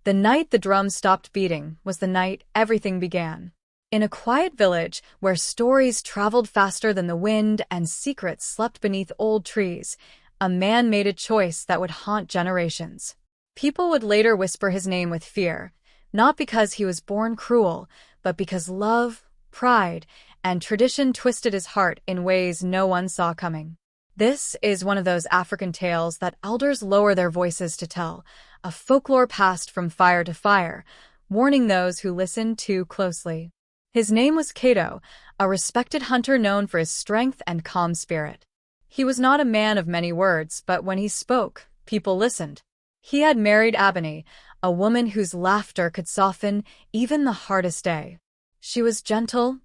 The night the drums stopped beating was the night everything began. In a quiet village where stories traveled faster than the wind and secrets slept beneath old trees, a man made a choice that would haunt generations. People would later whisper his name with fear, not because he was born cruel, but because love, pride, and tradition twisted his heart in ways no one saw coming. This is one of those African tales that elders lower their voices to tell, a folklore passed from fire to fire, warning those who listen too closely. His name was Cato, a respected hunter known for his strength and calm spirit. He was not a man of many words, but when he spoke, people listened. He had married Abony, a woman whose laughter could soften even the hardest day. She was gentle,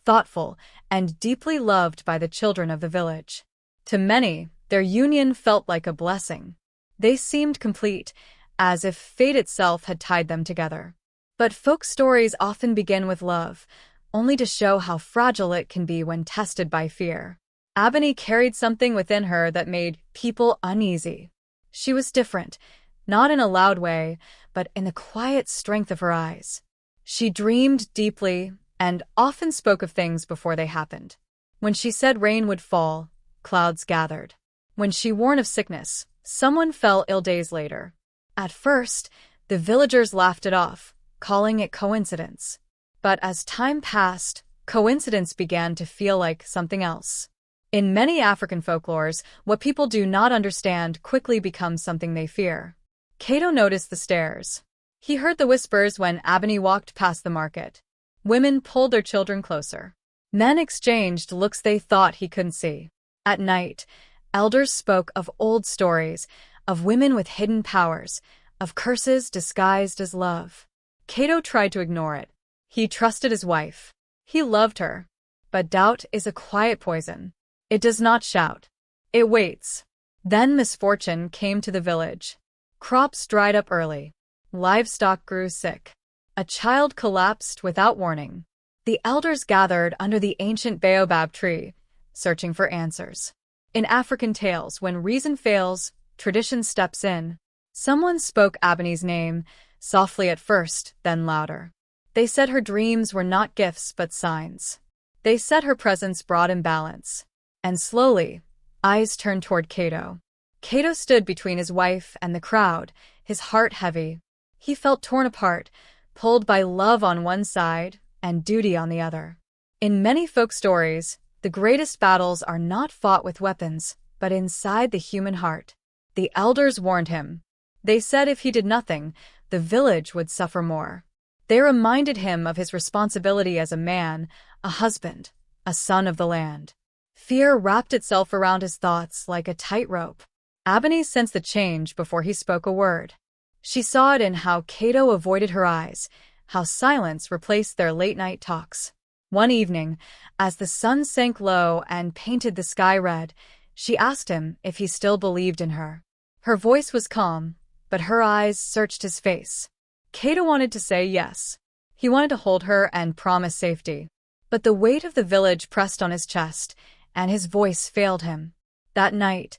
thoughtful, and deeply loved by the children of the village. To many, their union felt like a blessing. They seemed complete, as if fate itself had tied them together. But folk stories often begin with love, only to show how fragile it can be when tested by fear. Abony carried something within her that made people uneasy. She was different, not in a loud way, but in the quiet strength of her eyes. She dreamed deeply and often spoke of things before they happened. When she said rain would fall, clouds gathered. When she warned of sickness, someone fell ill days later. At first, the villagers laughed it off, calling it coincidence. But as time passed, coincidence began to feel like something else. In many African folklores, what people do not understand quickly becomes something they fear. Cato noticed the stares. He heard the whispers when Abony walked past the market. Women pulled their children closer. Men exchanged looks they thought he couldn't see. At night, elders spoke of old stories, of women with hidden powers, of curses disguised as love. Cato tried to ignore it. He trusted his wife. He loved her. But doubt is a quiet poison. It does not shout. It waits. Then misfortune came to the village. Crops dried up early. Livestock grew sick. A child collapsed without warning. The elders gathered under the ancient baobab tree, searching for answers. In African tales, when reason fails, tradition steps in. Someone spoke Abony's name, softly at first, then louder. They said her dreams were not gifts but signs. They said her presence brought imbalance. And slowly, eyes turned toward Cato. Cato stood between his wife and the crowd, his heart heavy. He felt torn apart, pulled by love on one side and duty on the other. In many folk stories, the greatest battles are not fought with weapons, but inside the human heart. The elders warned him. They said if he did nothing, the village would suffer more. They reminded him of his responsibility as a man, a husband, a son of the land. Fear wrapped itself around his thoughts like a tightrope. Abony sensed the change before he spoke a word. She saw it in how Cato avoided her eyes, how silence replaced their late-night talks. One evening, as the sun sank low and painted the sky red, she asked him if he still believed in her. Her voice was calm, but her eyes searched his face. Cato wanted to say yes. He wanted to hold her and promise safety. But the weight of the village pressed on his chest, and his voice failed him. That night,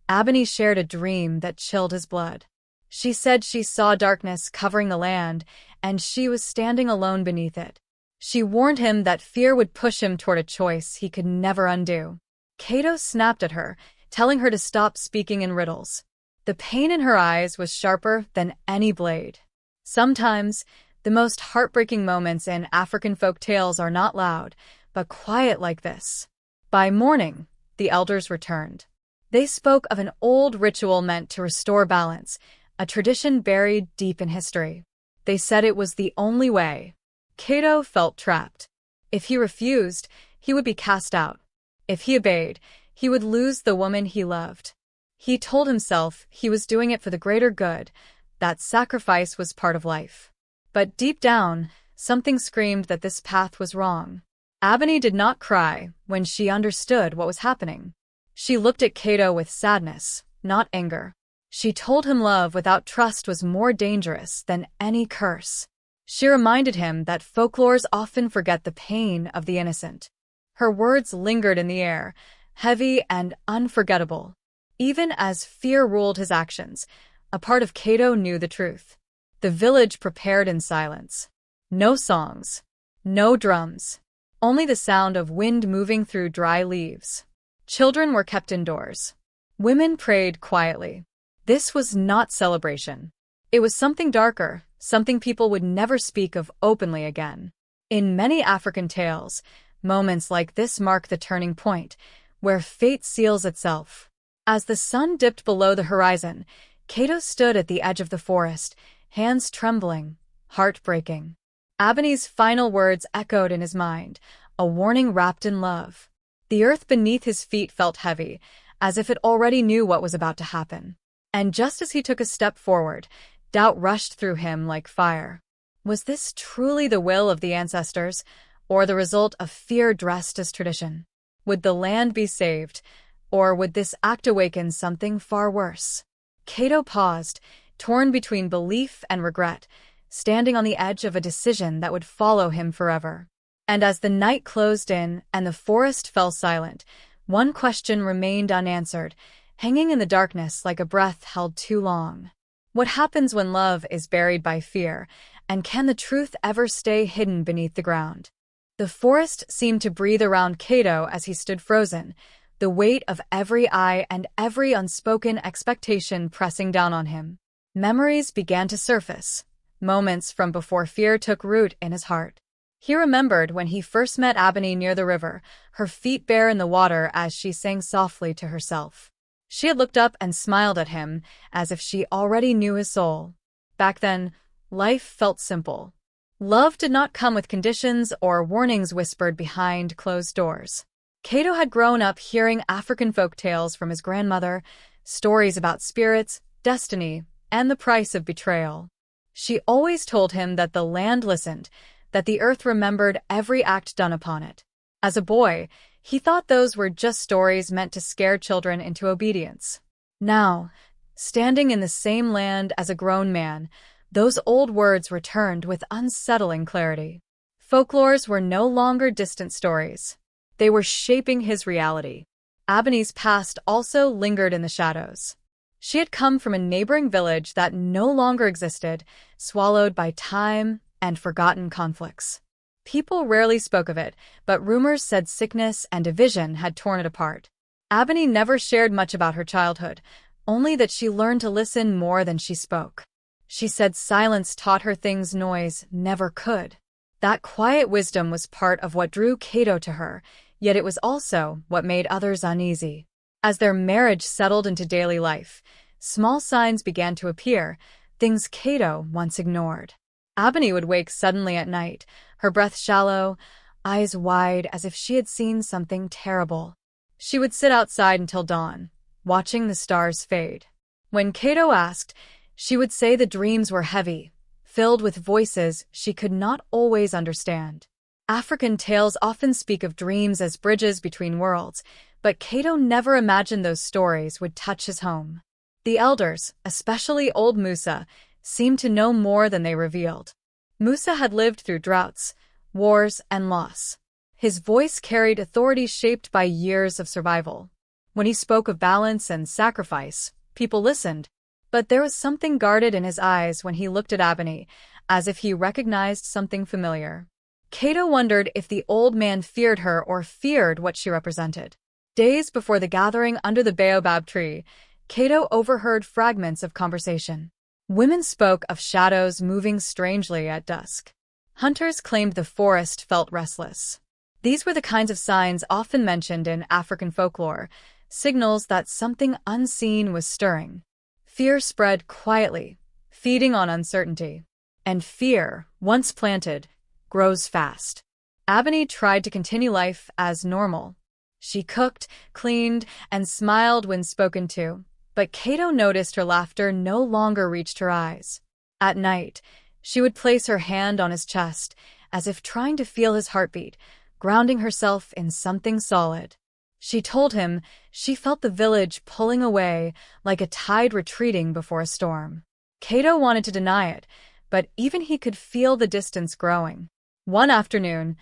Abony shared a dream that chilled his blood. She said she saw darkness covering the land, and she was standing alone beneath it. She warned him that fear would push him toward a choice he could never undo. Cato snapped at her, telling her to stop speaking in riddles. The pain in her eyes was sharper than any blade. Sometimes, the most heartbreaking moments in African folk tales are not loud, but quiet like this. By morning, the elders returned. They spoke of an old ritual meant to restore balance, a tradition buried deep in history. They said it was the only way. Cato felt trapped. If he refused, he would be cast out. If he obeyed, he would lose the woman he loved. He told himself he was doing it for the greater good, that sacrifice was part of life. But deep down, something screamed that this path was wrong. Abony did not cry when she understood what was happening. She looked at Cato with sadness, not anger. She told him love without trust was more dangerous than any curse. She reminded him that folklores often forget the pain of the innocent. Her words lingered in the air, heavy and unforgettable. Even as fear ruled his actions, a part of Cato knew the truth. The The village prepared in silence. No songs. No drums. Only the sound of wind moving through dry leaves. Children were kept indoors. Women prayed quietly. This was not celebration. It was something darker, something people would never speak of openly again. In many African tales, moments like this mark the turning point, where fate seals itself. As the sun dipped below the horizon, Cato stood at the edge of the forest, hands trembling, heart breaking. Abony's final words echoed in his mind, a warning wrapped in love. The earth beneath his feet felt heavy, as if it already knew what was about to happen. And just as he took a step forward, doubt rushed through him like fire. Was this truly the will of the ancestors, or the result of fear dressed as tradition? Would the land be saved, or would this act awaken something far worse? Cato paused, torn between belief and regret, standing on the edge of a decision that would follow him forever. And as the night closed in and the forest fell silent, one question remained unanswered, hanging in the darkness like a breath held too long. What happens when love is buried by fear, and can the truth ever stay hidden beneath the ground? The forest seemed to breathe around Cato as he stood frozen, the weight of every eye and every unspoken expectation pressing down on him. Memories began to surface, moments from before fear took root in his heart. He remembered when he first met Abony near the river, her feet bare in the water as she sang softly to herself. She had looked up and smiled at him, as if she already knew his soul. Back then, life felt simple. Love did not come with conditions or warnings whispered behind closed doors. Cato had grown up hearing African folk tales from his grandmother, stories about spirits, destiny, and the price of betrayal. She always told him that the land listened, that the earth remembered every act done upon it. As a boy, he thought those were just stories meant to scare children into obedience. Now, standing in the same land as a grown man, those old words returned with unsettling clarity. Folklores were no longer distant stories. They were shaping his reality. Abony's past also lingered in the shadows. She had come from a neighboring village that no longer existed, swallowed by time and forgotten conflicts. People rarely spoke of it, but rumors said sickness and division had torn it apart. Abony never shared much about her childhood, only that she learned to listen more than she spoke. She said silence taught her things noise never could. That quiet wisdom was part of what drew Cato to her, yet it was also what made others uneasy. As their marriage settled into daily life, small signs began to appear, things Cato once ignored. Abony would wake suddenly at night, her breath shallow, eyes wide as if she had seen something terrible. She would sit outside until dawn, watching the stars fade. When Cato asked, she would say the dreams were heavy, filled with voices she could not always understand. African tales often speak of dreams as bridges between worlds, but Cato never imagined those stories would touch his home. The elders, especially old Musa, seemed to know more than they revealed. Musa had lived through droughts, wars, and loss. His voice carried authority shaped by years of survival. When he spoke of balance and sacrifice, people listened, but there was something guarded in his eyes when he looked at Abony, as if he recognized something familiar. Cato wondered if the old man feared her or feared what she represented. Days before the gathering under the baobab tree, Cato overheard fragments of conversation. Women spoke of shadows moving strangely at dusk. Hunters claimed the forest felt restless. These were the kinds of signs often mentioned in African folklore, signals that something unseen was stirring. Fear spread quietly, feeding on uncertainty. And fear, once planted, grows fast. Abony tried to continue life as normal. She cooked, cleaned, and smiled when spoken to, but Cato noticed her laughter no longer reached her eyes. At night, she would place her hand on his chest, as if trying to feel his heartbeat, grounding herself in something solid. She told him she felt the village pulling away like a tide retreating before a storm. Cato wanted to deny it, but even he could feel the distance growing. One afternoon,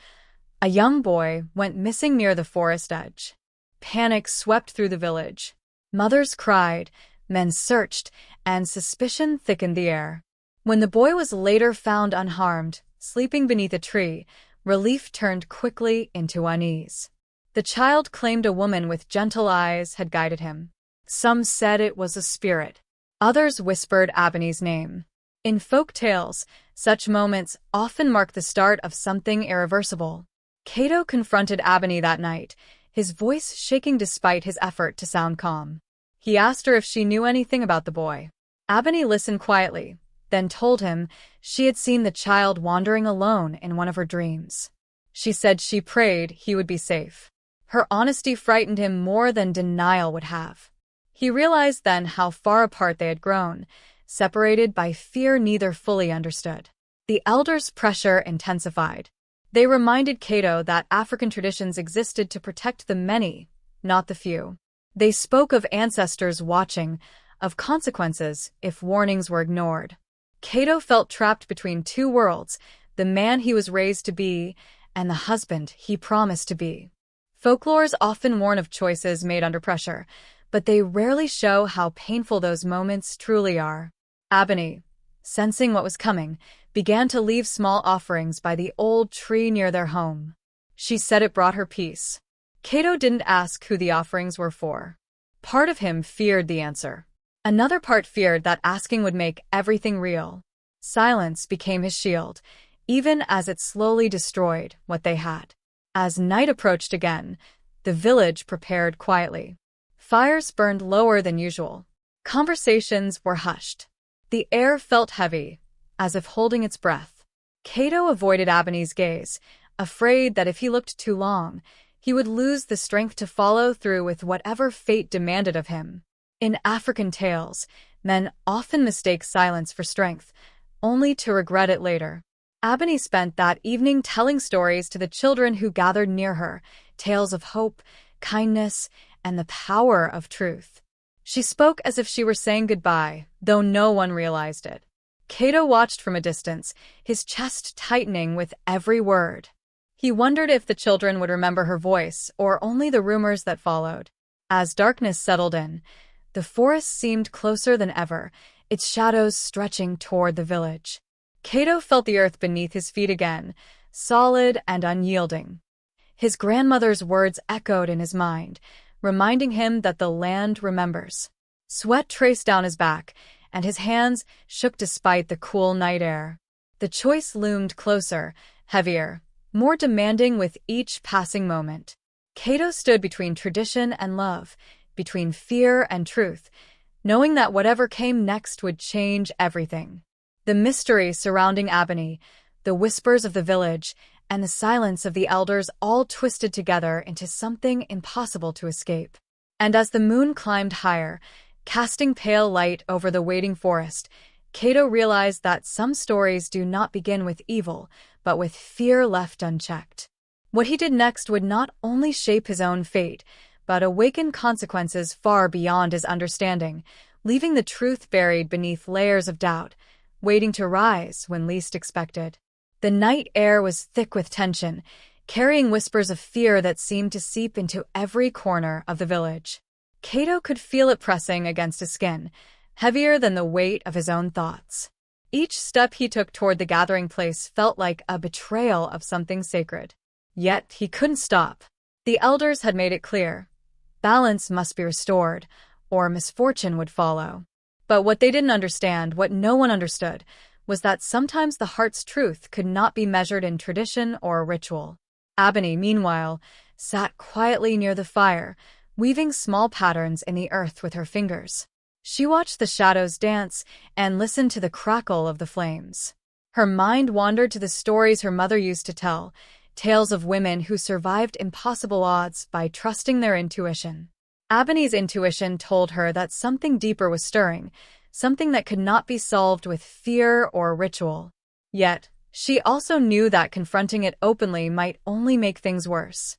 a young boy went missing near the forest edge. Panic swept through the village. Mothers cried, men searched, and suspicion thickened the air. When the boy was later found unharmed, sleeping beneath a tree, relief turned quickly into unease. The child claimed a woman with gentle eyes had guided him. Some said it was a spirit. Others whispered Abony's name. In folk tales, such moments often mark the start of something irreversible. Cato confronted Abony that night, his voice shaking despite his effort to sound calm. He asked her if she knew anything about the boy. Abony listened quietly, then told him she had seen the child wandering alone in one of her dreams. She said she prayed he would be safe. Her honesty frightened him more than denial would have. He realized then how far apart they had grown, separated by fear neither fully understood. The elders' pressure intensified. They reminded Cato that African traditions existed to protect the many, not the few. They spoke of ancestors watching, of consequences if warnings were ignored. Cato felt trapped between two worlds, the man he was raised to be and the husband he promised to be. Folklores often warn of choices made under pressure, but they rarely show how painful those moments truly are. Abony, sensing what was coming, began to leave small offerings by the old tree near their home. She said it brought her peace. Cato didn't ask who the offerings were for. Part of him feared the answer. Another part feared that asking would make everything real. Silence became his shield, even as it slowly destroyed what they had. As night approached again, the village prepared quietly. Fires burned lower than usual. Conversations were hushed. The air felt heavy, as if holding its breath. Cato avoided Abony's gaze, afraid that if he looked too long, he would lose the strength to follow through with whatever fate demanded of him. In African tales, men often mistake silence for strength, only to regret it later. Abony spent that evening telling stories to the children who gathered near her, tales of hope, kindness, and the power of truth. She spoke as if she were saying goodbye, though no one realized it. Cato watched from a distance, his chest tightening with every word. He wondered if the children would remember her voice or only the rumors that followed. As darkness settled in, the forest seemed closer than ever, its shadows stretching toward the village. Cato felt the earth beneath his feet again, solid and unyielding. His grandmother's words echoed in his mind, reminding him that the land remembers. Sweat traced down his back, and his hands shook despite the cool night air. The choice loomed closer, heavier, more demanding with each passing moment. Cato stood between tradition and love, between fear and truth, knowing that whatever came next would change everything. The mystery surrounding Abony, the whispers of the village, and the silence of the elders all twisted together into something impossible to escape. And as the moon climbed higher, casting pale light over the waiting forest, Cato realized that some stories do not begin with evil, but with fear left unchecked. What he did next would not only shape his own fate, but awaken consequences far beyond his understanding, leaving the truth buried beneath layers of doubt, waiting to rise when least expected. The night air was thick with tension, carrying whispers of fear that seemed to seep into every corner of the village. Cato could feel it pressing against his skin, heavier than the weight of his own thoughts. Each step he took toward the gathering place felt like a betrayal of something sacred. Yet he couldn't stop. The elders had made it clear. Balance must be restored, or misfortune would follow. But what they didn't understand, what no one understood, was that sometimes the heart's truth could not be measured in tradition or ritual. Abony, meanwhile, sat quietly near the fire, weaving small patterns in the earth with her fingers. She watched the shadows dance and listened to the crackle of the flames. Her mind wandered to the stories her mother used to tell, tales of women who survived impossible odds by trusting their intuition. Abony's intuition told her that something deeper was stirring, something that could not be solved with fear or ritual. Yet, she also knew that confronting it openly might only make things worse.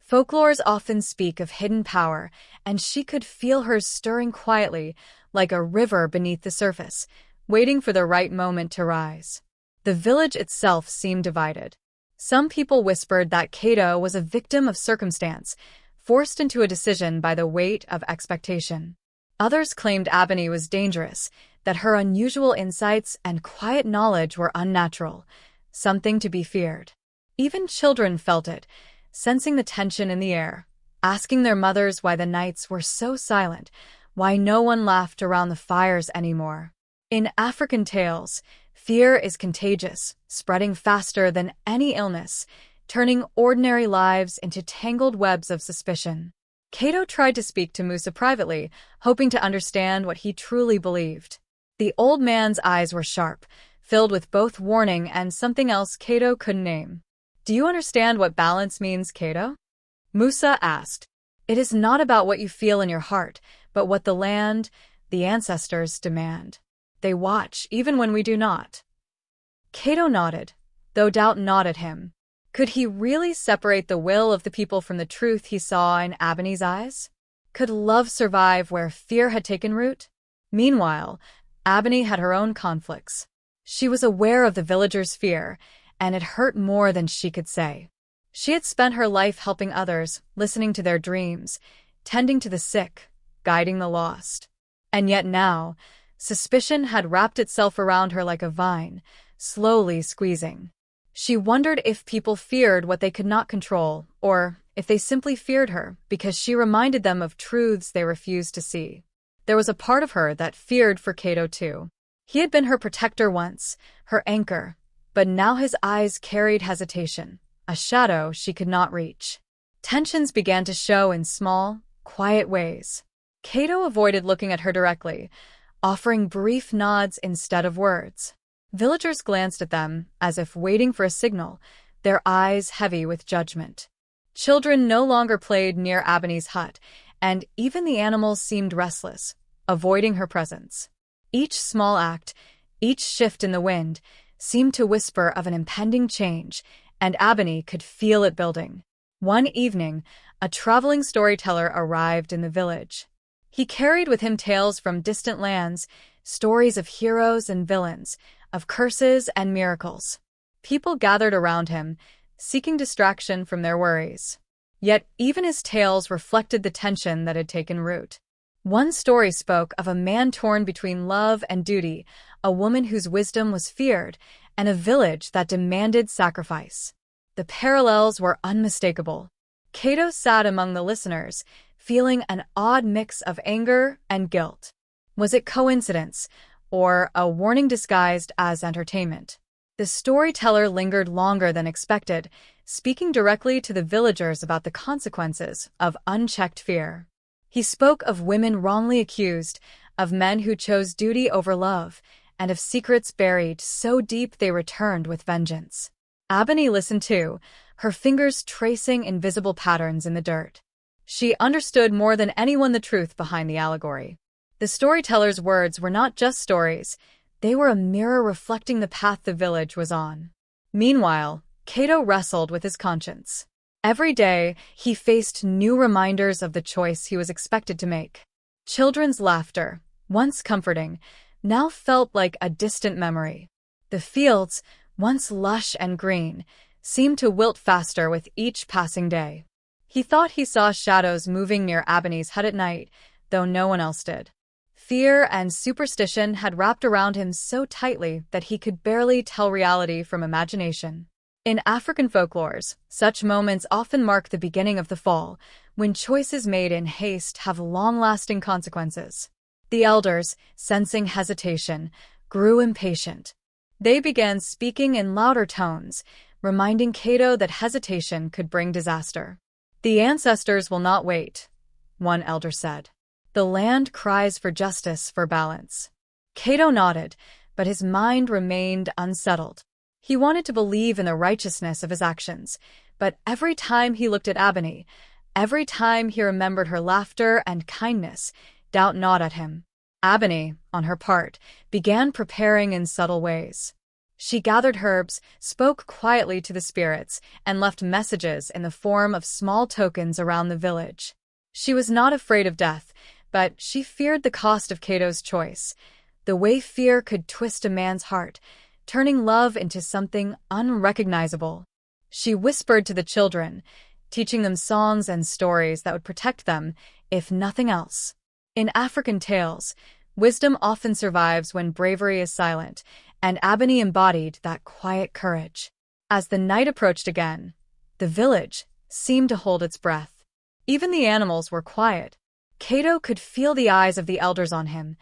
Folklores often speak of hidden power, and she could feel hers stirring quietly, like a river beneath the surface, waiting for the right moment to rise. The village itself seemed divided. Some people whispered that Cato was a victim of circumstance, forced into a decision by the weight of expectation. Others claimed Abony was dangerous, that her unusual insights and quiet knowledge were unnatural, something to be feared. Even children felt it, sensing the tension in the air, asking their mothers why the nights were so silent, why no one laughed around the fires anymore. In African tales, fear is contagious, spreading faster than any illness, turning ordinary lives into tangled webs of suspicion. Cato tried to speak to Musa privately, hoping to understand what he truly believed. The old man's eyes were sharp, filled with both warning and something else Cato couldn't name. "Do you understand what balance means, Cato?" Musa asked. "It is not about what you feel in your heart, but what the land, the ancestors, demand. They watch, even when we do not." Cato nodded, though doubt gnawed at him. Could he really separate the will of the people from the truth he saw in Ebony's eyes? Could love survive where fear had taken root? Meanwhile, Ebony had her own conflicts. She was aware of the villagers' fear, and it hurt more than she could say. She had spent her life helping others, listening to their dreams, tending to the sick, guiding the lost. And yet now, suspicion had wrapped itself around her like a vine, slowly squeezing. She wondered if people feared what they could not control, or if they simply feared her because she reminded them of truths they refused to see. There was a part of her that feared for Cato too. He had been her protector once, her anchor, but now his eyes carried hesitation, a shadow she could not reach. Tensions began to show in small, quiet ways. Cato avoided looking at her directly, offering brief nods instead of words. Villagers glanced at them, as if waiting for a signal, their eyes heavy with judgment. Children no longer played near Ebony's hut, and even the animals seemed restless, avoiding her presence. Each small act, each shift in the wind, seemed to whisper of an impending change, and Ebony could feel it building. One evening, a traveling storyteller arrived in the village. He carried with him tales from distant lands, stories of heroes and villains, of curses and miracles. People gathered around him, seeking distraction from their worries. Yet even his tales reflected the tension that had taken root. One story spoke of a man torn between love and duty, a woman whose wisdom was feared, and a village that demanded sacrifice. The parallels were unmistakable. Cato sat among the listeners, feeling an odd mix of anger and guilt. Was it coincidence, or a warning disguised as entertainment? The storyteller lingered longer than expected, speaking directly to the villagers about the consequences of unchecked fear. He spoke of women wrongly accused, of men who chose duty over love, and of secrets buried so deep they returned with vengeance. Ebony listened too, her fingers tracing invisible patterns in the dirt. She understood more than anyone the truth behind the allegory. The storyteller's words were not just stories, they were a mirror reflecting the path the village was on. Meanwhile, Cato wrestled with his conscience. Every day, he faced new reminders of the choice he was expected to make. Children's laughter, once comforting, now felt like a distant memory. The fields, once lush and green, seemed to wilt faster with each passing day. He thought he saw shadows moving near Ebony's hut at night, though no one else did. Fear and superstition had wrapped around him so tightly that he could barely tell reality from imagination. In African folklores, such moments often mark the beginning of the fall, when choices made in haste have long-lasting consequences. The elders, sensing hesitation, grew impatient. They began speaking in louder tones, reminding Cato that hesitation could bring disaster. "The ancestors will not wait," one elder said. "The land cries for justice, for balance." Cato nodded, but his mind remained unsettled. He wanted to believe in the righteousness of his actions, but every time he looked at Ebony, every time he remembered her laughter and kindness, doubt gnawed at him. Ebony, on her part, began preparing in subtle ways. She gathered herbs, spoke quietly to the spirits, and left messages in the form of small tokens around the village. She was not afraid of death, but she feared the cost of Cato's choice, the way fear could twist a man's heart, turning love into something unrecognizable. She whispered to the children, teaching them songs and stories that would protect them, if nothing else. In African tales, Wisdom often survives when bravery is silent, and Abony embodied that quiet courage. As the night approached again, the village seemed to hold its breath. Even the animals were quiet. Cato could feel the eyes of the elders on him,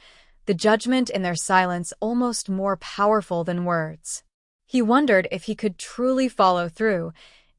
the judgment in their silence almost more powerful than words. He wondered if he could truly follow through,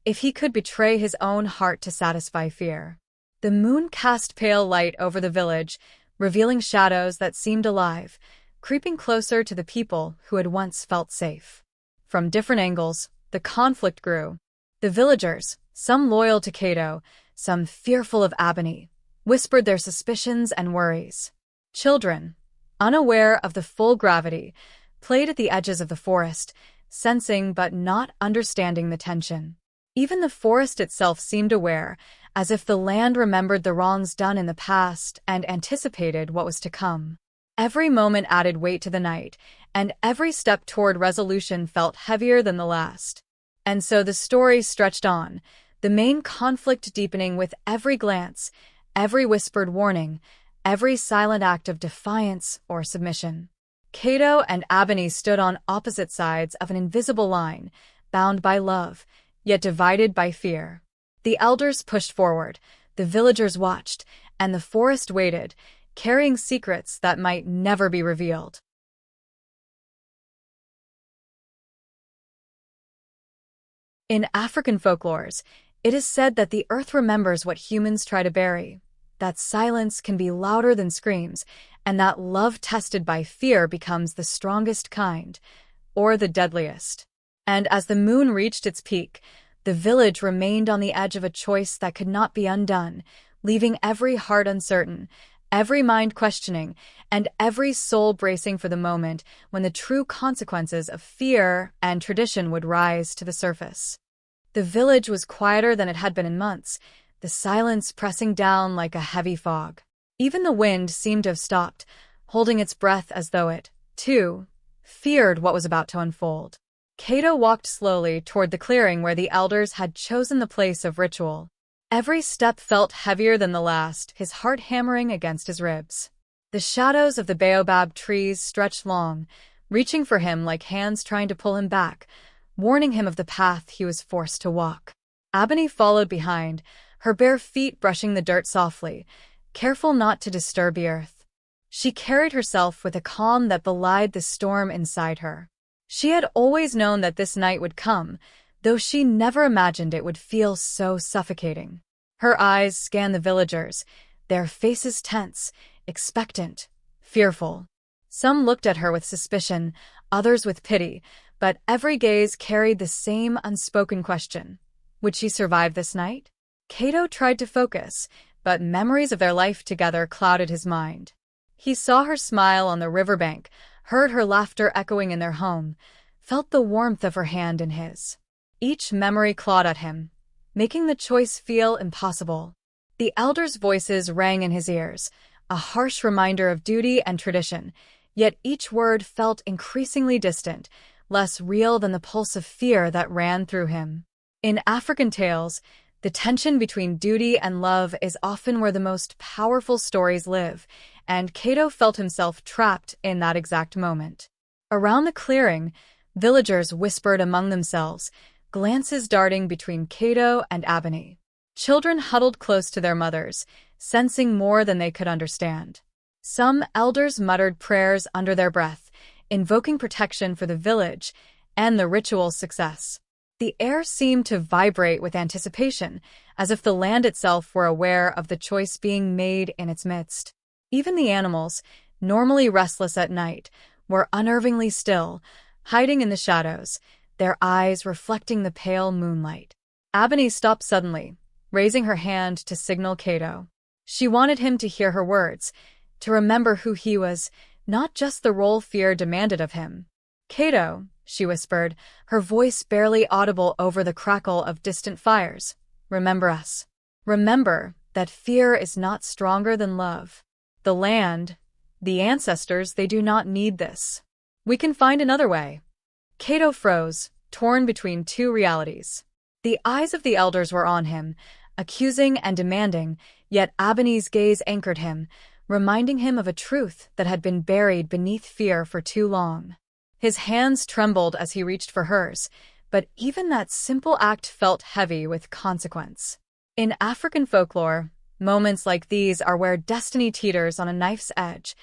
if he could betray his own heart to satisfy fear. The moon cast pale light over the village, revealing shadows that seemed alive, creeping closer to the people who had once felt safe. From different angles, the conflict grew. The villagers, some loyal to Cato, some fearful of Abony, whispered their suspicions and worries. Children, unaware of the full gravity, played at the edges of the forest, sensing but not understanding the tension. Even the forest itself seemed aware, as if the land remembered the wrongs done in the past and anticipated what was to come. Every moment added weight to the night, and every step toward resolution felt heavier than the last. And so the story stretched on, the main conflict deepening with every glance, every whispered warning, every silent act of defiance or submission. Cato and Abony stood on opposite sides of an invisible line, bound by love, yet divided by fear. The elders pushed forward, the villagers watched, and the forest waited, carrying secrets that might never be revealed. In African folklores, it is said that the earth remembers what humans try to bury, that silence can be louder than screams, and that love tested by fear becomes the strongest kind, or the deadliest. And as the moon reached its peak, the village remained on the edge of a choice that could not be undone, leaving every heart uncertain, every mind questioning, and every soul bracing for the moment when the true consequences of fear and tradition would rise to the surface. The village was quieter than it had been in months, the silence pressing down like a heavy fog. Even the wind seemed to have stopped, holding its breath as though it, too, feared what was about to unfold. Cato walked slowly toward the clearing where the elders had chosen the place of ritual. Every step felt heavier than the last, his heart hammering against his ribs. The shadows of the baobab trees stretched long, reaching for him like hands trying to pull him back, warning him of the path he was forced to walk. Abony followed behind, her bare feet brushing the dirt softly, careful not to disturb the earth. She carried herself with a calm that belied the storm inside her. She had always known that this night would come, though she never imagined it would feel so suffocating. Her eyes scanned the villagers, their faces tense, expectant, fearful. Some looked at her with suspicion, others with pity, but every gaze carried the same unspoken question. Would she survive this night? Cato tried to focus, but memories of their life together clouded his mind. He saw her smile on the riverbank, heard her laughter echoing in their home, felt the warmth of her hand in his. Each memory clawed at him, making the choice feel impossible. The elders' voices rang in his ears, a harsh reminder of duty and tradition, yet each word felt increasingly distant, less real than the pulse of fear that ran through him. In African tales, the tension between duty and love is often where the most powerful stories live, and Cato felt himself trapped in that exact moment. Around the clearing, villagers whispered among themselves, glances darting between Cato and Abony. Children huddled close to their mothers, sensing more than they could understand. Some elders muttered prayers under their breath, invoking protection for the village and the ritual's success. The air seemed to vibrate with anticipation, as if the land itself were aware of the choice being made in its midst. Even the animals, normally restless at night, were unnervingly still, hiding in the shadows, their eyes reflecting the pale moonlight. Abony stopped suddenly, raising her hand to signal Cato. She wanted him to hear her words, to remember who he was, not just the role fear demanded of him. Cato, she whispered, her voice barely audible over the crackle of distant fires. Remember us. Remember that fear is not stronger than love. The land, the ancestors, they do not need this. We can find another way. Cato froze, torn between two realities. The eyes of the elders were on him, accusing and demanding, yet Abony's gaze anchored him, reminding him of a truth that had been buried beneath fear for too long. His hands trembled as he reached for hers, but even that simple act felt heavy with consequence. In African folklore, moments like these are where destiny teeters on a knife's edge.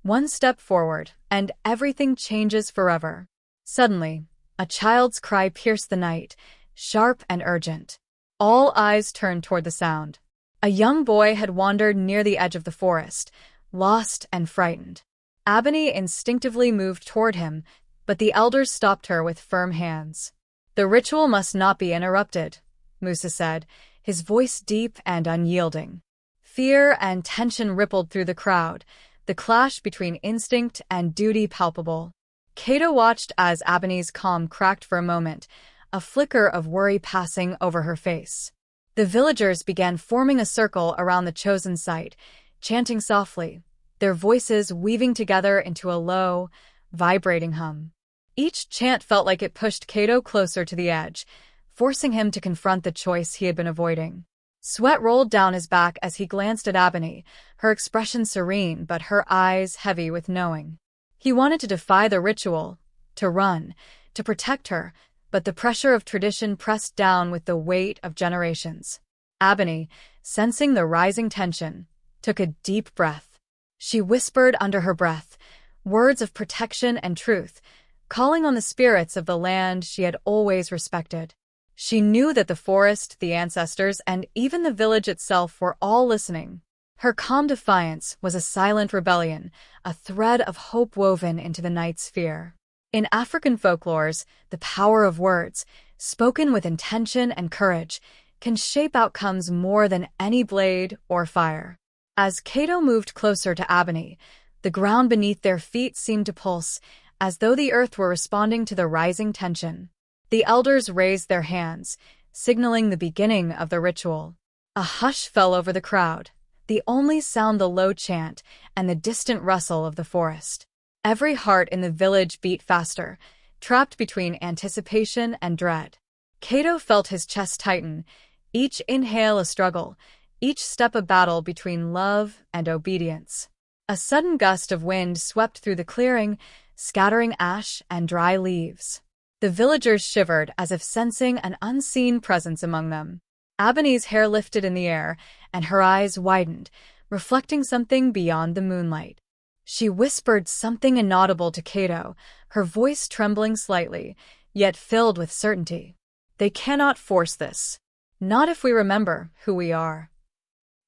One step forward, and everything changes forever. Suddenly, a child's cry pierced the night, sharp and urgent. All eyes turned toward the sound. A young boy had wandered near the edge of the forest, lost and frightened. Ebony instinctively moved toward him, but the elders stopped her with firm hands. "The ritual must not be interrupted," Musa said, his voice deep and unyielding. Fear and tension rippled through the crowd, the clash between instinct and duty palpable. Cato watched as Ebony's calm cracked for a moment, a flicker of worry passing over her face. The villagers began forming a circle around the chosen site, chanting softly, their voices weaving together into a low, vibrating hum. Each chant felt like it pushed Cato closer to the edge, forcing him to confront the choice he had been avoiding. Sweat rolled down his back as he glanced at Ebony, her expression serene but her eyes heavy with knowing. He wanted to defy the ritual, to run, to protect her, but the pressure of tradition pressed down with the weight of generations. Ebony, sensing the rising tension, took a deep breath. She whispered under her breath, words of protection and truth, calling on the spirits of the land she had always respected. She knew that the forest, the ancestors, and even the village itself were all listening. Her calm defiance was a silent rebellion, a thread of hope woven into the night's fear. In African folklores, the power of words, spoken with intention and courage, can shape outcomes more than any blade or fire. As Cato moved closer to Ebony, the ground beneath their feet seemed to pulse, as though the earth were responding to the rising tension. The elders raised their hands, signaling the beginning of the ritual. A hush fell over the crowd, the only sound the low chant and the distant rustle of the forest. Every heart in the village beat faster, trapped between anticipation and dread. Cato felt his chest tighten, each inhale a struggle, each step a battle between love and obedience. A sudden gust of wind swept through the clearing, scattering ash and dry leaves. The villagers shivered as if sensing an unseen presence among them. Ebony's hair lifted in the air, and her eyes widened, reflecting something beyond the moonlight. She whispered something inaudible to Cato, her voice trembling slightly, yet filled with certainty. "They cannot force this. Not if we remember who we are."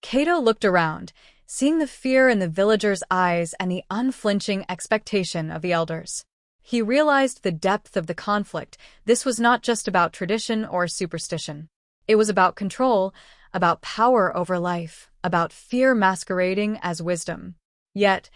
Cato looked around, seeing the fear in the villagers' eyes and the unflinching expectation of the elders. He realized the depth of the conflict. This was not just about tradition or superstition. It was about control, about power over life, about fear masquerading as wisdom. Yet,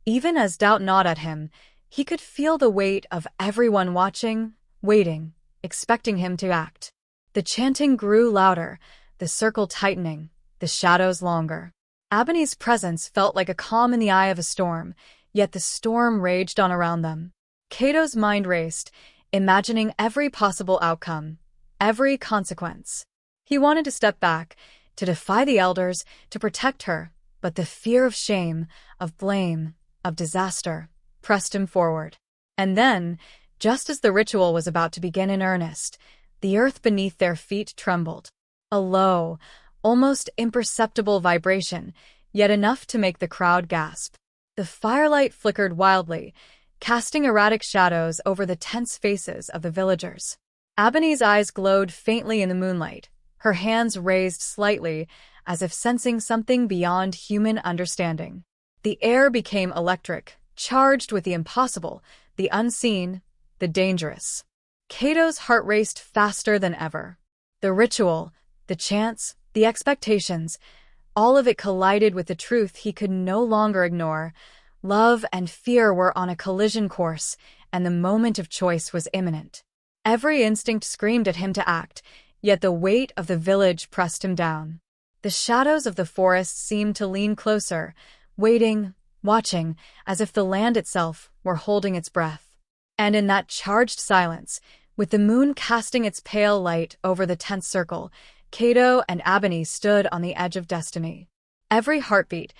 even as doubt gnawed at him, he could feel the weight of everyone watching, waiting, expecting him to act. The chanting grew louder, the circle tightening, the shadows longer. Ebony's presence felt like a calm in the eye of a storm, yet the storm raged on around them. Cato's mind raced, imagining every possible outcome, every consequence. He wanted to step back, to defy the elders, to protect her, but the fear of shame, of blame, of disaster, pressed him forward. And then, just as the ritual was about to begin in earnest, the earth beneath their feet trembled. A low, almost imperceptible vibration, yet enough to make the crowd gasp. The firelight flickered wildly, casting erratic shadows over the tense faces of the villagers. Ebony's eyes glowed faintly in the moonlight, her hands raised slightly, as if sensing something beyond human understanding. The air became electric, charged with the impossible, the unseen, the dangerous. Cato's heart raced faster than ever. The ritual, the chants, the expectations, all of it collided with the truth he could no longer ignore. Love and fear were on a collision course, and the moment of choice was imminent. Every instinct screamed at him to act, yet the weight of the village pressed him down. The shadows of the forest seemed to lean closer, waiting, watching, as if the land itself were holding its breath. And in that charged silence, with the moon casting its pale light over the tense circle, Cato and Ebony stood on the edge of destiny. Every heartbeat,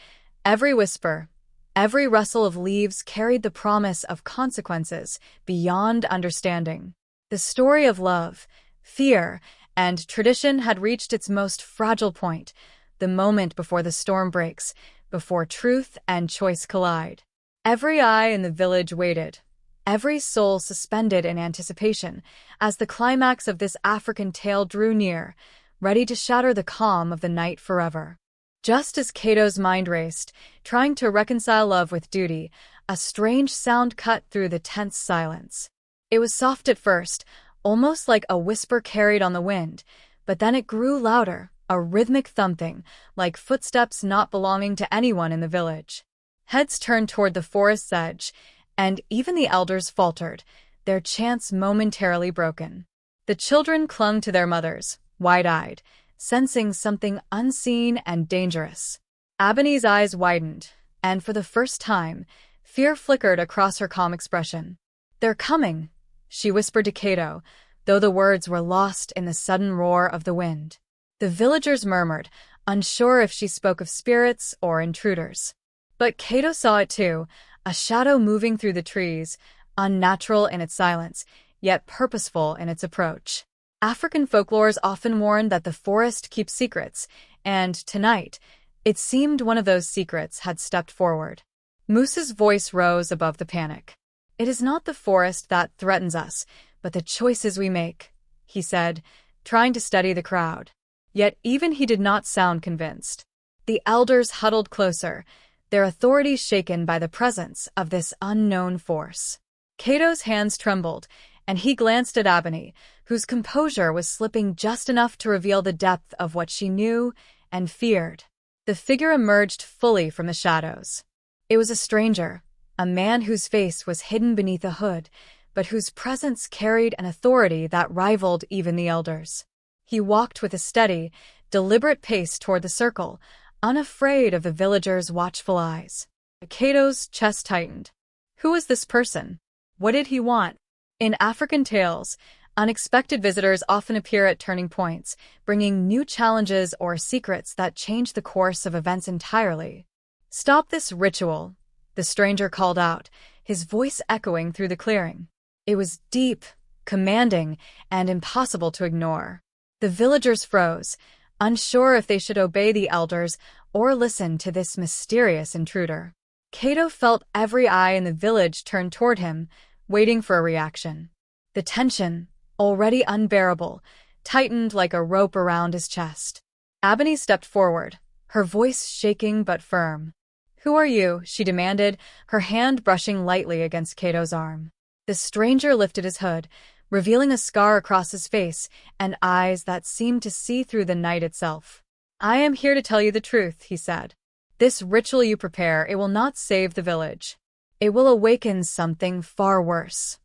Every whisper, every rustle of leaves carried the promise of consequences beyond understanding. The story of love, fear, and tradition had reached its most fragile point, the moment before the storm breaks, before truth and choice collide. Every eye in the village waited, every soul suspended in anticipation, as the climax of this African tale drew near, ready to shatter the calm of the night forever. Just as Cato's mind raced, trying to reconcile love with duty, a strange sound cut through the tense silence. It was soft at first, almost like a whisper carried on the wind, but then it grew louder, a rhythmic thumping, like footsteps not belonging to anyone in the village. Heads turned toward the forest's edge, and even the elders faltered, their chants momentarily broken. The children clung to their mothers, wide-eyed, sensing something unseen and dangerous. Ebony's eyes widened, and for the first time, fear flickered across her calm expression. "They're coming," she whispered to Cato, though the words were lost in the sudden roar of the wind. The villagers murmured, unsure if she spoke of spirits or intruders. But Cato saw it too, a shadow moving through the trees, unnatural in its silence, yet purposeful in its approach. African folklores often warn that the forest keeps secrets, and tonight, it seemed one of those secrets had stepped forward. Moose's voice rose above the panic. "It is not the forest that threatens us, but the choices we make," he said, trying to steady the crowd. Yet even he did not sound convinced. The elders huddled closer, their authority shaken by the presence of this unknown force. Cato's hands trembled, and he glanced at Ebony, whose composure was slipping just enough to reveal the depth of what she knew and feared. The figure emerged fully from the shadows. It was a stranger, a man whose face was hidden beneath a hood, but whose presence carried an authority that rivaled even the elders. He walked with a steady, deliberate pace toward the circle, unafraid of the villagers' watchful eyes. Cato's chest tightened. Who was this person? What did he want? In African tales, unexpected visitors often appear at turning points, bringing new challenges or secrets that change the course of events entirely. "Stop this ritual," the stranger called out, his voice echoing through the clearing. It was deep, commanding, and impossible to ignore. The villagers froze, unsure if they should obey the elders or listen to this mysterious intruder. Cato felt every eye in the village turn toward him, waiting for a reaction. The tension, already unbearable, tightened like a rope around his chest. Ebony stepped forward, her voice shaking but firm. "Who are you?" she demanded, her hand brushing lightly against Cato's arm. The stranger lifted his hood, revealing a scar across his face and eyes that seemed to see through the night itself. "I am here to tell you the truth," he said. "This ritual you prepare, it will not save the village. It will awaken something far worse."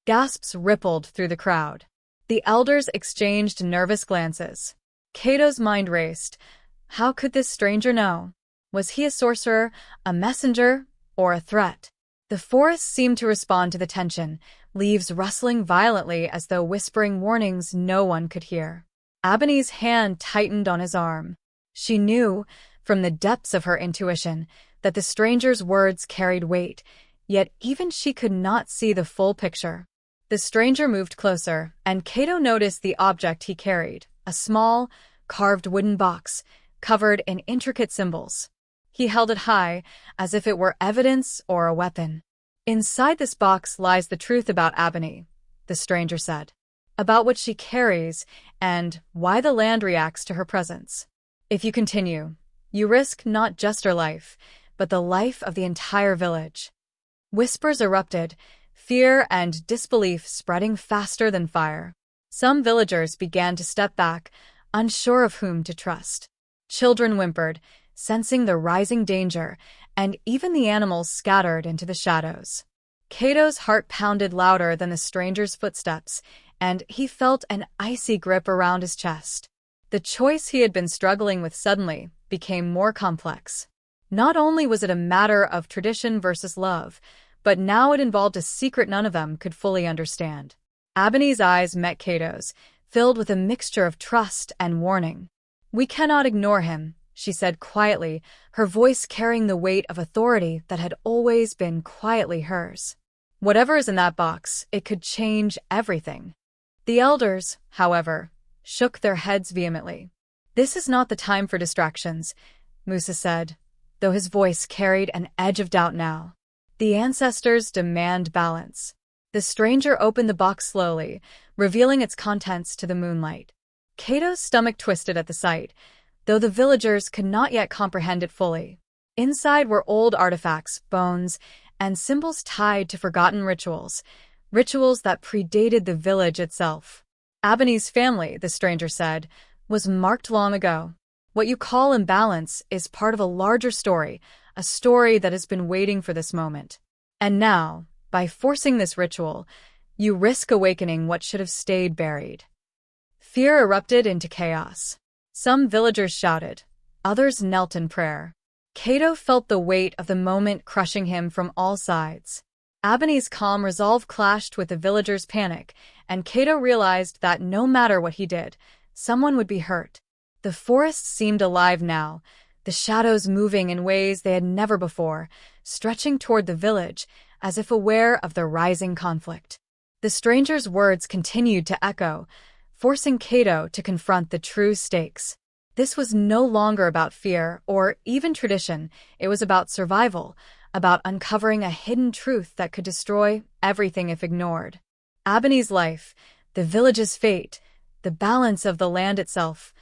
Gasps rippled through the crowd. The elders exchanged nervous glances. Cato's mind raced. How could this stranger know? Was he a sorcerer, a messenger, or a threat? The forest seemed to respond to the tension, leaves rustling violently as though whispering warnings no one could hear. Ebony's hand tightened on his arm. She knew, from the depths of her intuition, that the stranger's words carried weight, yet even she could not see the full picture. The stranger moved closer, and Cato noticed the object he carried, a small, carved wooden box, covered in intricate symbols. He held it high, as if it were evidence or a weapon. "Inside this box lies the truth about Ebony," the stranger said, "about what she carries and why the land reacts to her presence. If you continue, you risk not just her life, but the life of the entire village." Whispers erupted, fear and disbelief spreading faster than fire. Some villagers began to step back, unsure of whom to trust. Children whimpered, sensing the rising danger, and even the animals scattered into the shadows. Cato's heart pounded louder than the stranger's footsteps, and he felt an icy grip around his chest. The choice he had been struggling with suddenly became more complex. Not only was it a matter of tradition versus love, but now it involved a secret none of them could fully understand. Ebony's eyes met Cato's, filled with a mixture of trust and warning. "We cannot ignore him," she said quietly, her voice carrying the weight of authority that had always been quietly hers. "Whatever is in that box, it could change everything." The elders, however, shook their heads vehemently. "This is not the time for distractions," Musa said, though his voice carried an edge of doubt now. "The ancestors demand balance." The stranger opened the box slowly, revealing its contents to the moonlight. Cato's stomach twisted at the sight, though the villagers could not yet comprehend it fully. Inside were old artifacts, bones, and symbols tied to forgotten rituals that predated the village itself. "Abony's family," the stranger said, "was marked long ago. What you call imbalance is part of a larger story, a story that has been waiting for this moment. And now, by forcing this ritual, you risk awakening what should have stayed buried." Fear erupted into chaos. Some villagers shouted, others knelt in prayer. Cato felt the weight of the moment crushing him from all sides. Abony's calm resolve clashed with the villagers' panic, and Cato realized that no matter what he did, someone would be hurt. The forest seemed alive now, the shadows moving in ways they had never before, stretching toward the village, as if aware of the rising conflict. The stranger's words continued to echo, forcing Cato to confront the true stakes. This was no longer about fear or even tradition, it was about survival, about uncovering a hidden truth that could destroy everything if ignored. Abony's life, the village's fate, the balance of the land itself,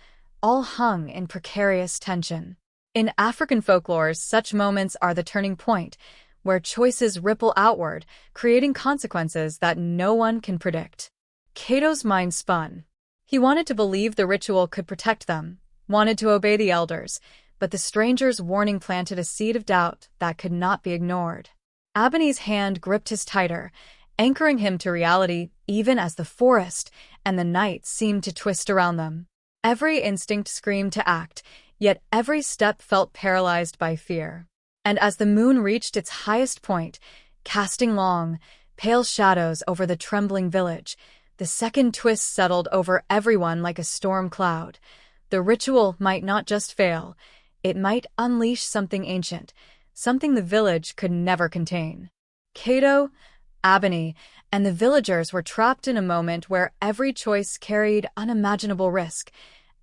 all hung in precarious tension. In African folklore, such moments are the turning point, where choices ripple outward, creating consequences that no one can predict. Cato's mind spun. He wanted to believe the ritual could protect them, wanted to obey the elders, but the stranger's warning planted a seed of doubt that could not be ignored. Abony's hand gripped his tighter, anchoring him to reality even as the forest and the night seemed to twist around them. Every instinct screamed to act, yet every step felt paralyzed by fear. And as the moon reached its highest point, casting long, pale shadows over the trembling village, the second twist settled over everyone like a storm cloud. The ritual might not just fail, it might unleash something ancient, something the village could never contain. Cato, Abony, and the villagers were trapped in a moment where every choice carried unimaginable risk,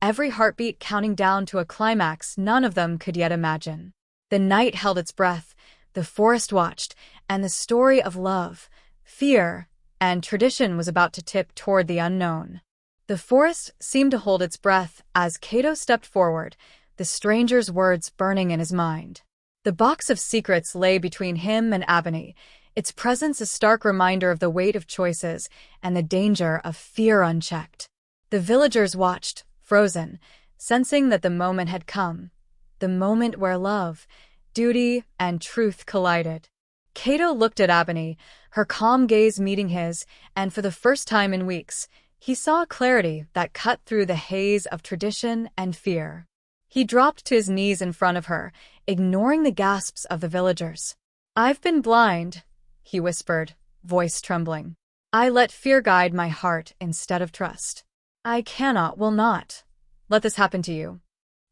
every heartbeat counting down to a climax none of them could yet imagine. The night held its breath, the forest watched, and the story of love, fear, and tradition was about to tip toward the unknown. The forest seemed to hold its breath as Cato stepped forward, the stranger's words burning in his mind. The box of secrets lay between him and Abony, its presence a stark reminder of the weight of choices and the danger of fear unchecked. The villagers watched, frozen, sensing that the moment had come, the moment where love, duty, and truth collided. Cato looked at Abony, her calm gaze meeting his, and for the first time in weeks, he saw a clarity that cut through the haze of tradition and fear. He dropped to his knees in front of her, ignoring the gasps of the villagers. "I've been blind," he whispered, voice trembling. "I let fear guide my heart instead of trust. I cannot, will not, let this happen to you."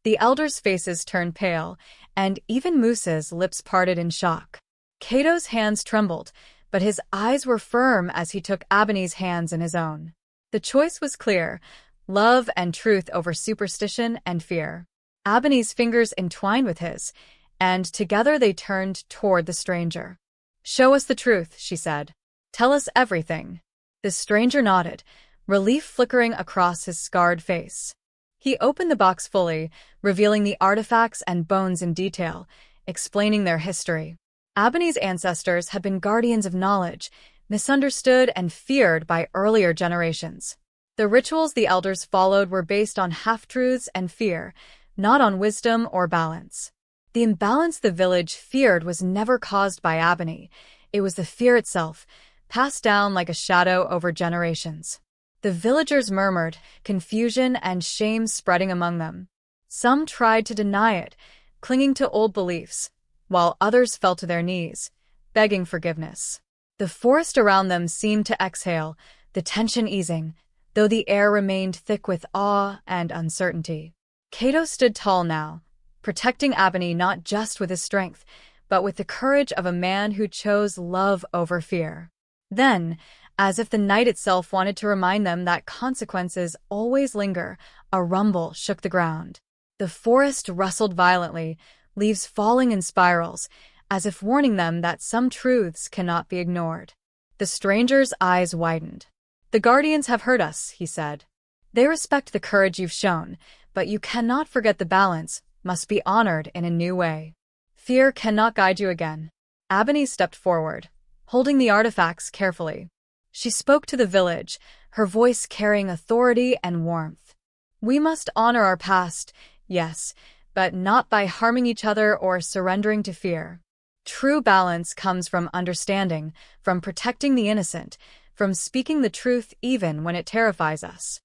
The elders' faces turned pale, and even Musa's lips parted in shock. Cato's hands trembled, but his eyes were firm as he took Abony's hands in his own. The choice was clear, love and truth over superstition and fear. Abony's fingers entwined with his, and together they turned toward the stranger. "Show us the truth," she said. "Tell us everything." The stranger nodded, relief flickering across his scarred face. He opened the box fully, revealing the artifacts and bones in detail, explaining their history. Abony's ancestors had been guardians of knowledge, misunderstood and feared by earlier generations. The rituals the elders followed were based on half-truths and fear, not on wisdom or balance. The imbalance the village feared was never caused by Abony. It was the fear itself, passed down like a shadow over generations. The villagers murmured, confusion and shame spreading among them. Some tried to deny it, clinging to old beliefs, while others fell to their knees, begging forgiveness. The forest around them seemed to exhale, the tension easing, though the air remained thick with awe and uncertainty. Cato stood tall now, protecting Abony not just with his strength, but with the courage of a man who chose love over fear. Then, as if the night itself wanted to remind them that consequences always linger, a rumble shook the ground. The forest rustled violently, leaves falling in spirals, as if warning them that some truths cannot be ignored. The stranger's eyes widened. "The Guardians have heard us," he said. "They respect the courage you've shown, but you cannot forget the balance must be honored in a new way. Fear cannot guide you again." Abony stepped forward, holding the artifacts carefully. She spoke to the village, her voice carrying authority and warmth. "We must honor our past, yes, but not by harming each other or surrendering to fear. True balance comes from understanding, from protecting the innocent, from speaking the truth even when it terrifies us."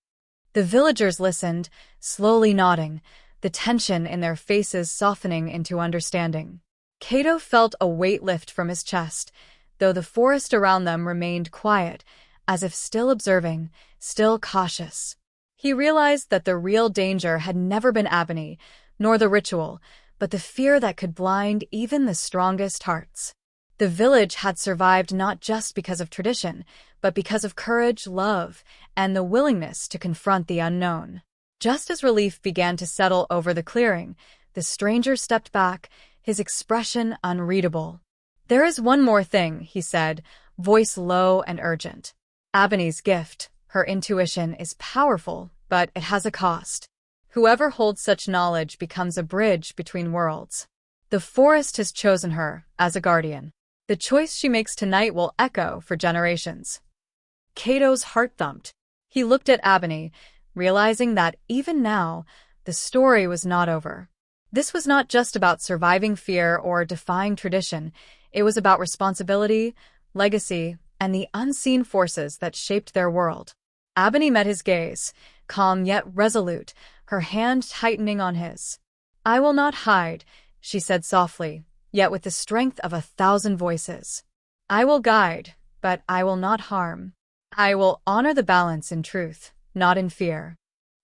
The villagers listened, slowly nodding, the tension in their faces softening into understanding. Cato felt a weight lift from his chest, though the forest around them remained quiet, as if still observing, still cautious. He realized that the real danger had never been Abony, nor the ritual, but the fear that could blind even the strongest hearts. The village had survived not just because of tradition, but because of courage, love, and the willingness to confront the unknown. Just as relief began to settle over the clearing, the stranger stepped back, his expression unreadable. "There is one more thing," he said, voice low and urgent. "Abony's gift, her intuition, is powerful, but it has a cost. Whoever holds such knowledge becomes a bridge between worlds. The forest has chosen her as a guardian. The choice she makes tonight will echo for generations." Cato's heart thumped. He looked at Abony, realizing that even now, the story was not over. This was not just about surviving fear or defying tradition. It was about responsibility, legacy, and the unseen forces that shaped their world. Abony met his gaze, calm yet resolute, her hand tightening on his. "I will not hide," she said softly, yet with the strength of 1,000 voices. "I will guide, but I will not harm. I will honor the balance in truth, not in fear."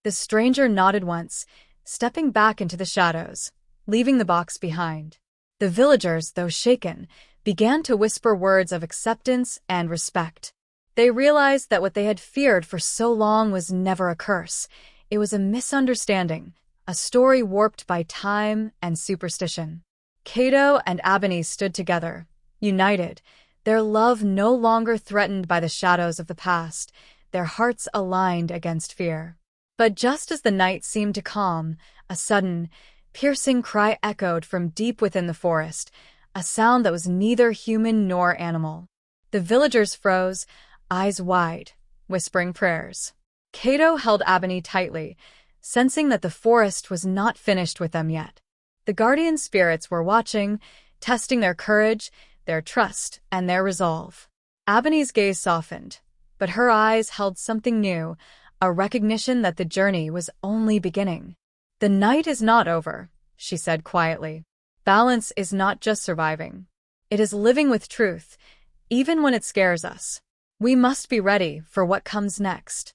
The stranger nodded once, stepping back into the shadows, leaving the box behind. The villagers, though shaken, began to whisper words of acceptance and respect. They realized that what they had feared for so long was never a curse. It was a misunderstanding, a story warped by time and superstition. Cato and Abony stood together, united, their love no longer threatened by the shadows of the past, their hearts aligned against fear. But just as the night seemed to calm, a sudden, piercing cry echoed from deep within the forest, a sound that was neither human nor animal. The villagers froze, eyes wide, whispering prayers. Cato held Abony tightly, sensing that the forest was not finished with them yet. The guardian spirits were watching, testing their courage, their trust, and their resolve. Abony's gaze softened, but her eyes held something new, a recognition that the journey was only beginning. "The night is not over," she said quietly. "Balance is not just surviving. It is living with truth, even when it scares us. We must be ready for what comes next."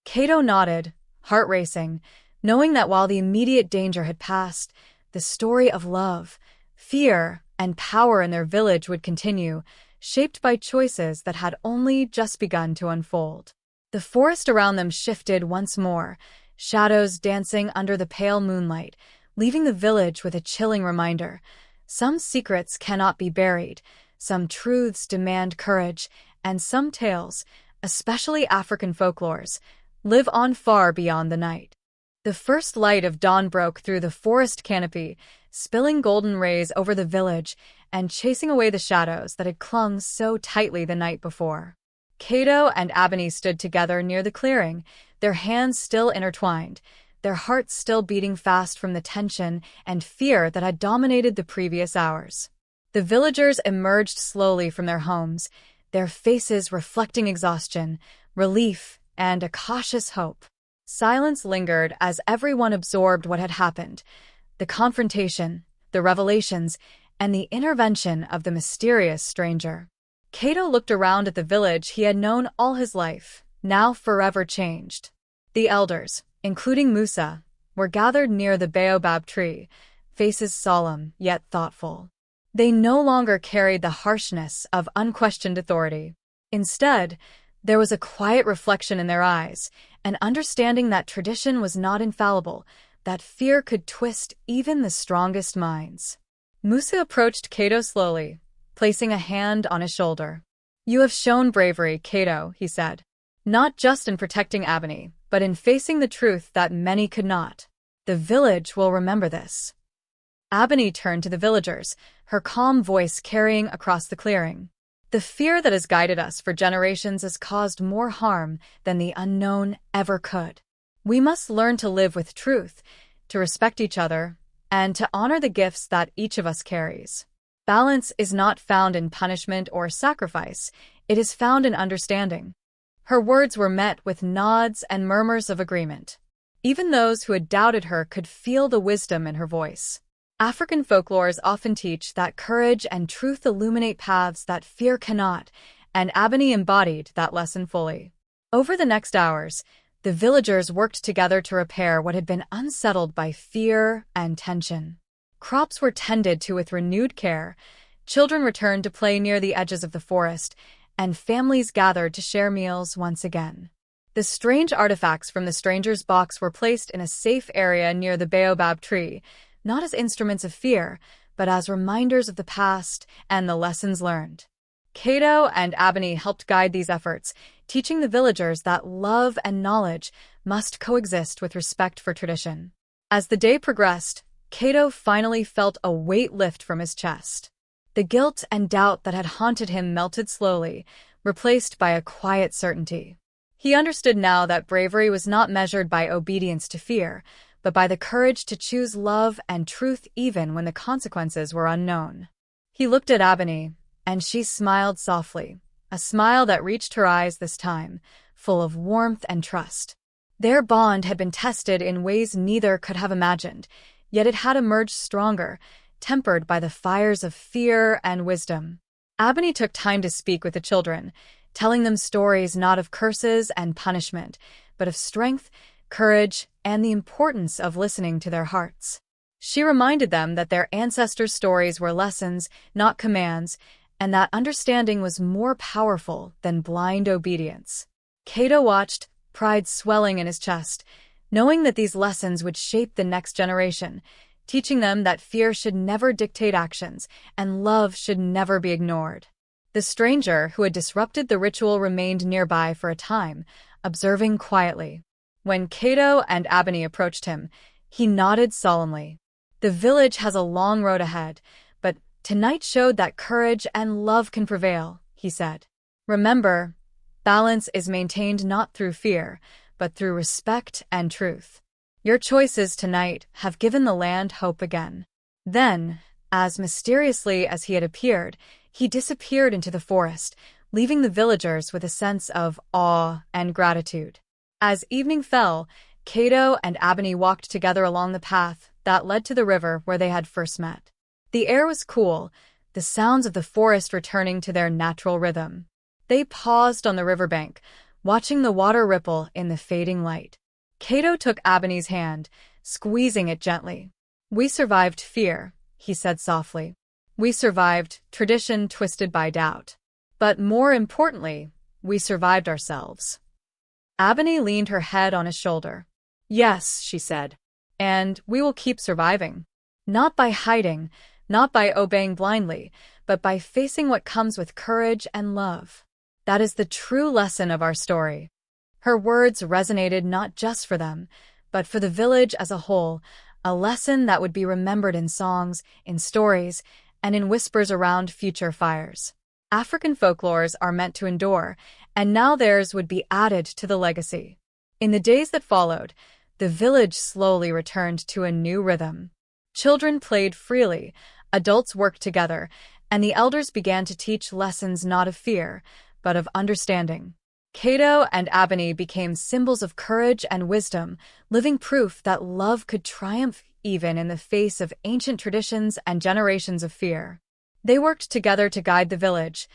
Cato nodded, heart racing, knowing that while the immediate danger had passed, the story of love, fear, and power in their village would continue, shaped by choices that had only just begun to unfold. The forest around them shifted once more, shadows dancing under the pale moonlight, leaving the village with a chilling reminder. Some secrets cannot be buried, some truths demand courage, and some tales, especially African folklores, live on far beyond the night. The first light of dawn broke through the forest canopy, spilling golden rays over the village and chasing away the shadows that had clung so tightly the night before. Cato and Abony stood together near the clearing, their hands still intertwined, their hearts still beating fast from the tension and fear that had dominated the previous hours. The villagers emerged slowly from their homes, their faces reflecting exhaustion, relief, and a cautious hope. Silence lingered as everyone absorbed what had happened, the confrontation, the revelations, and the intervention of the mysterious stranger. Cato looked around at the village he had known all his life, now forever changed. The elders, including Musa, were gathered near the baobab tree, faces solemn yet thoughtful. They no longer carried the harshness of unquestioned authority. Instead, there was a quiet reflection in their eyes, an understanding that tradition was not infallible, that fear could twist even the strongest minds. Musa approached Cato slowly, placing a hand on his shoulder. "You have shown bravery, Cato," he said. "Not just in protecting Abney, but in facing the truth that many could not. The village will remember this." Abney turned to the villagers, her calm voice carrying across the clearing. "The fear that has guided us for generations has caused more harm than the unknown ever could. We must learn to live with truth, to respect each other, and to honor the gifts that each of us carries. Balance is not found in punishment or sacrifice, it is found in understanding." Her words were met with nods and murmurs of agreement. Even those who had doubted her could feel the wisdom in her voice. African folklores often teach that courage and truth illuminate paths that fear cannot, and Abney embodied that lesson fully. Over the next hours, the villagers worked together to repair what had been unsettled by fear and tension. Crops were tended to with renewed care, children returned to play near the edges of the forest, and families gathered to share meals once again. The strange artifacts from the stranger's box were placed in a safe area near the baobab tree, not as instruments of fear, but as reminders of the past and the lessons learned. Cato and Abney helped guide these efforts, teaching the villagers that love and knowledge must coexist with respect for tradition. As the day progressed, Cato finally felt a weight lift from his chest. The guilt and doubt that had haunted him melted slowly, replaced by a quiet certainty. He understood now that bravery was not measured by obedience to fear, but by the courage to choose love and truth even when the consequences were unknown. He looked at Abney, and she smiled softly, a smile that reached her eyes this time, full of warmth and trust. Their bond had been tested in ways neither could have imagined, yet it had emerged stronger, tempered by the fires of fear and wisdom. Abney took time to speak with the children, telling them stories not of curses and punishment, but of strength, courage, and the importance of listening to their hearts. She reminded them that their ancestors' stories were lessons, not commands, and that understanding was more powerful than blind obedience. Cato watched, pride swelling in his chest, knowing that these lessons would shape the next generation, teaching them that fear should never dictate actions and love should never be ignored. The stranger who had disrupted the ritual remained nearby for a time, observing quietly. When Cato and Abney approached him, he nodded solemnly. "The village has a long road ahead, but tonight showed that courage and love can prevail," he said. "Remember, balance is maintained not through fear, but through respect and truth. Your choices tonight have given the land hope again." Then, as mysteriously as he had appeared, he disappeared into the forest, leaving the villagers with a sense of awe and gratitude. As evening fell, Cato and Abney walked together along the path that led to the river where they had first met. The air was cool, the sounds of the forest returning to their natural rhythm. They paused on the riverbank, watching the water ripple in the fading light. Cato took Abney's hand, squeezing it gently. "We survived fear," he said softly. "We survived tradition twisted by doubt. But more importantly, we survived ourselves." Abney leaned her head on his shoulder. "Yes," she said, "and we will keep surviving. Not by hiding, not by obeying blindly, but by facing what comes with courage and love. That is the true lesson of our story." Her words resonated not just for them, but for the village as a whole, a lesson that would be remembered in songs, in stories, and in whispers around future fires. African folklores are meant to endure, and now theirs would be added to the legacy. In the days that followed, the village slowly returned to a new rhythm. Children played freely, adults worked together, and the elders began to teach lessons not of fear, but of understanding. Cato and Abney became symbols of courage and wisdom, living proof that love could triumph even in the face of ancient traditions and generations of fear. They worked together to guide the village,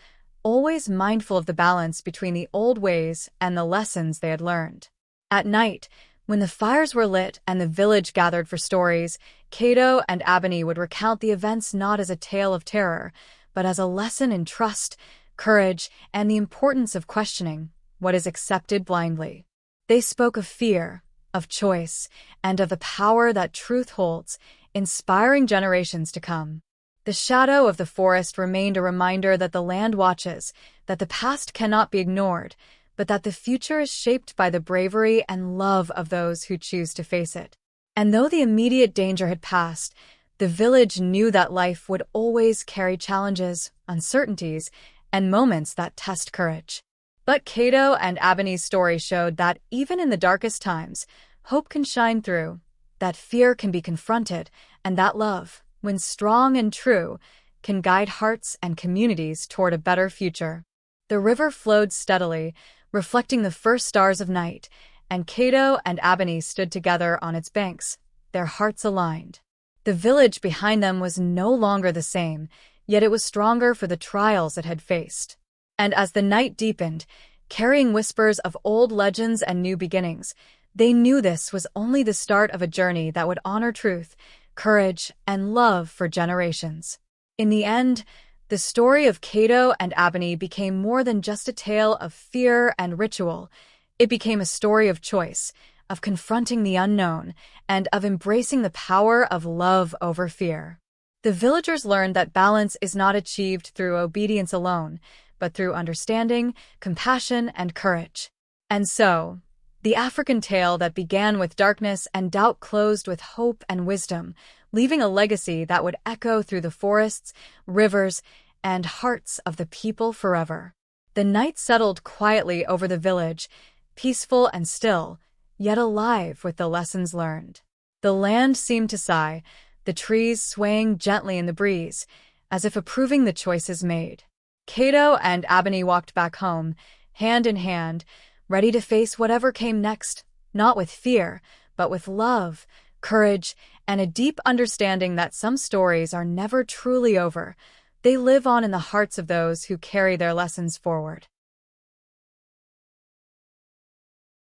always mindful of the balance between the old ways and the lessons they had learned. At night, When the fires were lit and the village gathered for stories, Cato and Abony would recount the events not as a tale of terror, but as a lesson in trust, courage, and the importance of questioning what is accepted blindly. They spoke of fear, of choice, and of the power that truth holds, inspiring generations to come. The shadow of the forest remained a reminder that the land watches, that the past cannot be ignored, but that the future is shaped by the bravery and love of those who choose to face it. And though the immediate danger had passed, the village knew that life would always carry challenges, uncertainties, and moments that test courage. But Cato and Abony's story showed that even in the darkest times, hope can shine through, that fear can be confronted, and that love, when strong and true, can guide hearts and communities toward a better future. The river flowed steadily, reflecting the first stars of night, and Cato and Abony stood together on its banks, their hearts aligned. The village behind them was no longer the same, yet it was stronger for the trials it had faced. And as the night deepened, carrying whispers of old legends and new beginnings, they knew this was only the start of a journey that would honor truth, courage, and love for generations. In the end, the story of Cato and Abony became more than just a tale of fear and ritual. It became a story of choice, of confronting the unknown, and of embracing the power of love over fear. The villagers learned that balance is not achieved through obedience alone, but through understanding, compassion, and courage. And so, the African tale that began with darkness and doubt closed with hope and wisdom, leaving a legacy that would echo through the forests, rivers, and hearts of the people forever. The night settled quietly over the village, peaceful and still, yet alive with the lessons learned. The land seemed to sigh, the trees swaying gently in the breeze, as if approving the choices made. Cato and Abony walked back home, hand in hand, ready to face whatever came next, not with fear, but with love, courage, and a deep understanding that some stories are never truly over. They live on in the hearts of those who carry their lessons forward.